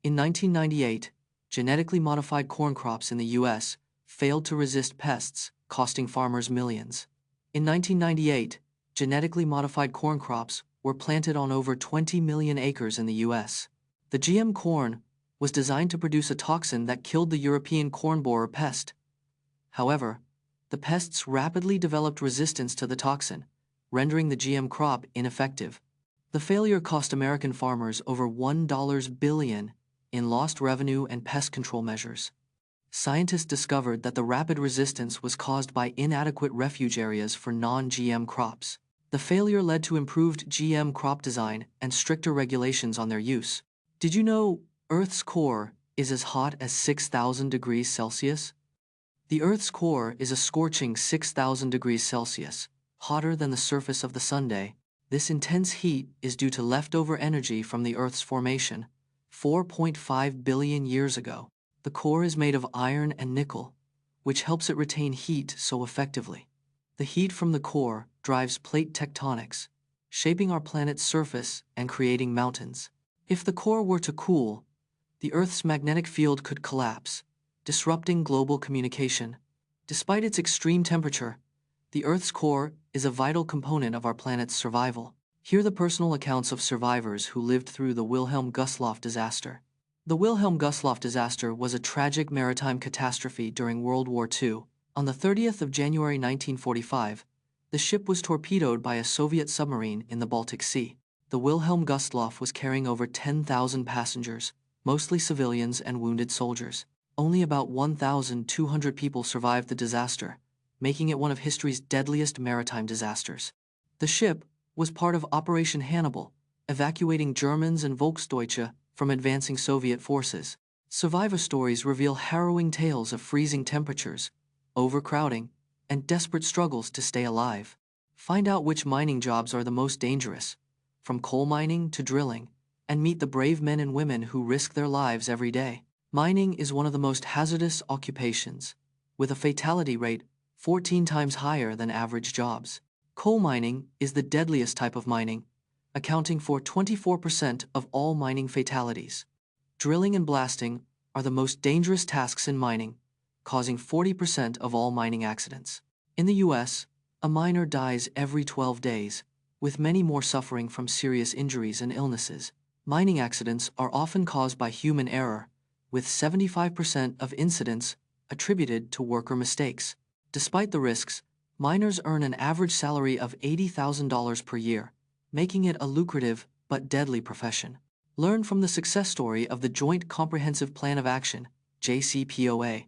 In 1998, genetically modified corn crops in the U.S. failed to resist pests, costing farmers millions. In 1998, genetically modified corn crops were planted on over 20 million acres in the U.S. The GM corn was designed to produce a toxin that killed the European corn borer pest. However, the pests rapidly developed resistance to the toxin, rendering the GM crop ineffective. The failure cost American farmers over $1 billion in lost revenue and pest control measures. Scientists discovered that the rapid resistance was caused by inadequate refuge areas for non-GM crops. The failure led to improved GM crop design and stricter regulations on their use. Did you know Earth's core is as hot as 6,000 degrees Celsius? The Earth's core is a scorching 6,000 degrees Celsius, hotter than the surface of the Sunday. This intense heat is due to leftover energy from the Earth's formation 4.5 billion years ago. The core is made of iron and nickel, which helps it retain heat so effectively. The heat from the core drives plate tectonics, shaping our planet's surface and creating mountains. If the core were to cool, the Earth's magnetic field could collapse, disrupting global communication. Despite its extreme temperature, the Earth's core is a vital component of our planet's survival. Hear the personal accounts of survivors who lived through the Wilhelm Gustloff disaster. The Wilhelm Gustloff disaster was a tragic maritime catastrophe during World War II. On the 30th of January 1945, the ship was torpedoed by a Soviet submarine in the Baltic Sea. The Wilhelm Gustloff was carrying over 10,000 passengers, mostly civilians and wounded soldiers. Only about 1,200 people survived the disaster, making it one of history's deadliest maritime disasters. The ship was part of Operation Hannibal, evacuating Germans and Volksdeutsche from advancing Soviet forces. Survivor stories reveal harrowing tales of freezing temperatures, overcrowding, and desperate struggles to stay alive. Find out which mining jobs are the most dangerous, from coal mining to drilling, and meet the brave men and women who risk their lives every day. Mining is one of the most hazardous occupations, with a fatality rate 14 times higher than average jobs. Coal mining is the deadliest type of mining, accounting for 24% of all mining fatalities. Drilling and blasting are the most dangerous tasks in mining, causing 40% of all mining accidents. In the U.S., a miner dies every 12 days, with many more suffering from serious injuries and illnesses. Mining accidents are often caused by human error, with 75% of incidents attributed to worker mistakes. Despite the risks, miners earn an average salary of $80,000 per year, making it a lucrative but deadly profession. Learn from the success story of the Joint Comprehensive Plan of Action, JCPOA,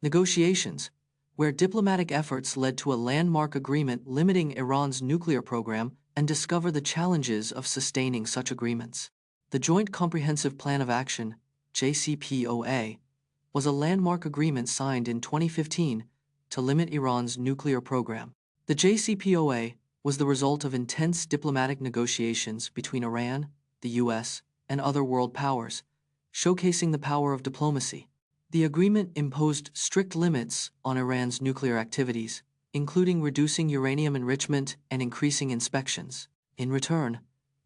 negotiations, where diplomatic efforts led to a landmark agreement limiting Iran's nuclear program, and discover the challenges of sustaining such agreements. The Joint Comprehensive Plan of Action, JCPOA, was a landmark agreement signed in 2015 to limit Iran's nuclear program. The JCPOA was the result of intense diplomatic negotiations between Iran, the U.S., and other world powers, showcasing the power of diplomacy. The agreement imposed strict limits on Iran's nuclear activities, including reducing uranium enrichment and increasing inspections. In return,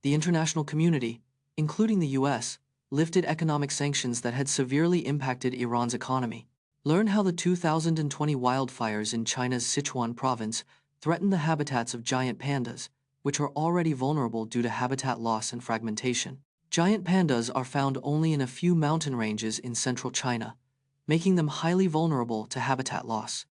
the international community, including the U.S., lifted economic sanctions that had severely impacted Iran's economy. Learn how the 2020 wildfires in China's Sichuan province threaten the habitats of giant pandas, which are already vulnerable due to habitat loss and fragmentation. Giant pandas are found only in a few mountain ranges in central China, making them highly vulnerable to habitat loss.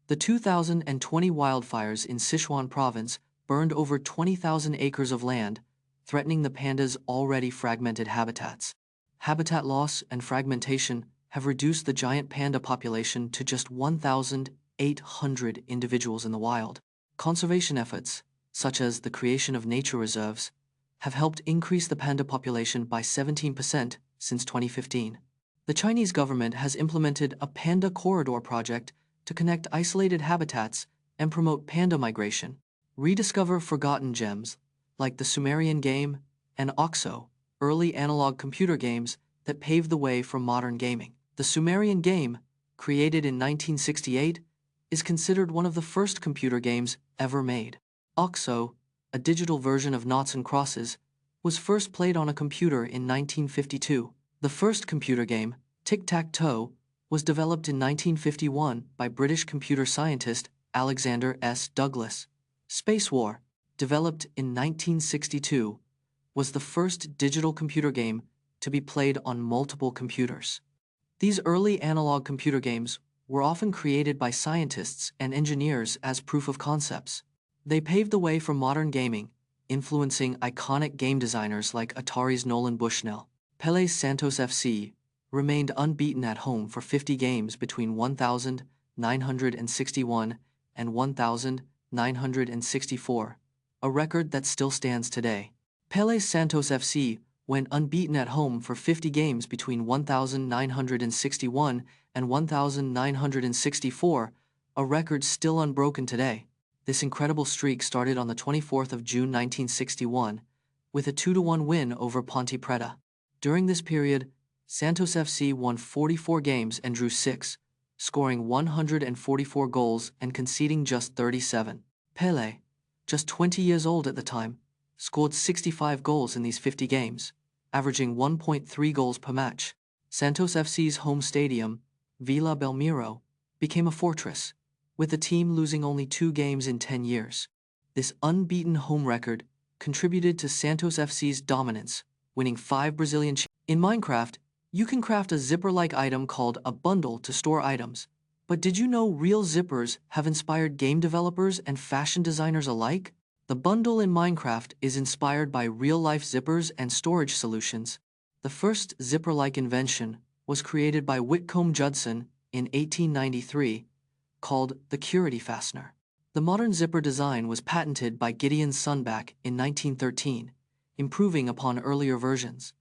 The 2020 wildfires in Sichuan province burned over 20,000 acres of land, threatening the pandas' already fragmented habitats. Habitat loss and fragmentation have reduced the giant panda population to just 1,800 individuals in the wild. Conservation efforts, such as the creation of nature reserves, have helped increase the panda population by 17% since 2015. The Chinese government has implemented a panda corridor project to connect isolated habitats and promote panda migration. Rediscover forgotten gems, like the Sumerian game and OXO, early analog computer games that paved the way for modern gaming. The Sumerian game, created in 1968, is considered one of the first computer games ever made. OXO, a digital version of Noughts and Crosses, was first played on a computer in 1952. The first computer game, Tic-Tac-Toe, was developed in 1951 by British computer scientist Alexander S. Douglas. Space War, developed in 1962, was the first digital computer game to be played on multiple computers. These early analog computer games were often created by scientists and engineers as proof of concepts. They paved the way for modern gaming, influencing iconic game designers like Atari's Nolan Bushnell. Pele's Santos FC remained unbeaten at home for 50 games between 1961 and 1964, a record that still stands today. Pele's Santos FC went unbeaten at home for 50 games between 1961 and 1964, a record still unbroken today. This incredible streak started on the 24th of June 1961 with a 2-1 win over Ponte Preta. During this period, Santos FC won 44 games and drew 6, scoring 144 goals and conceding just 37. Pele, just 20 years old at the time, scored 65 goals in these 50 games, averaging 1.3 goals per match. Santos FC's home stadium, Vila Belmiro, became a fortress, with the team losing only 2 games in 10 years. This unbeaten home record contributed to Santos FC's dominance, winning 5 Brazilian championships. In Minecraft, you can craft a zipper-like item called a bundle to store items. But did you know real zippers have inspired game developers and fashion designers alike? The bundle in Minecraft is inspired by real-life zippers and storage solutions. The first zipper-like invention was created by Whitcomb Judson in 1893, called the Curity Fastener. The modern zipper design was patented by Gideon Sunback in 1913, improving upon earlier versions.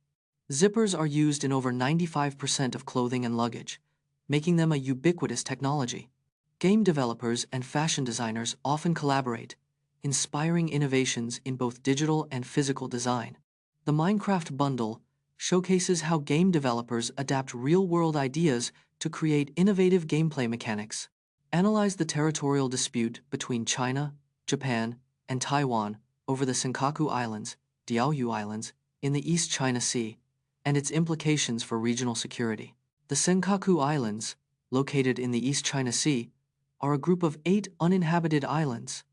Zippers are used in over 95% of clothing and luggage, making them a ubiquitous technology. Game developers and fashion designers often collaborate, inspiring innovations in both digital and physical design. The Minecraft bundle showcases how game developers adapt real-world ideas to create innovative gameplay mechanics. Analyze the territorial dispute between China, Japan, and Taiwan over the Senkaku Islands, Diaoyu Islands, in the East China Sea, and its implications for regional security. The Senkaku Islands, located in the East China Sea, are a group of 8 uninhabited islands.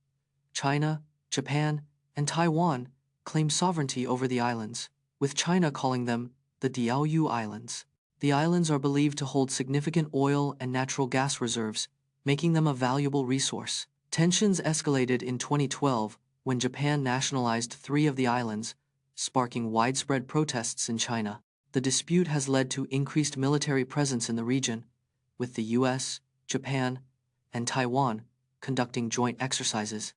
China, Japan, and Taiwan claim sovereignty over the islands, with China calling them the Diaoyu Islands. The islands are believed to hold significant oil and natural gas reserves, making them a valuable resource. Tensions escalated in 2012 when Japan nationalized 3 of the islands, sparking widespread protests in China. The dispute has led to increased military presence in the region, with the US, Japan, and Taiwan conducting joint exercises.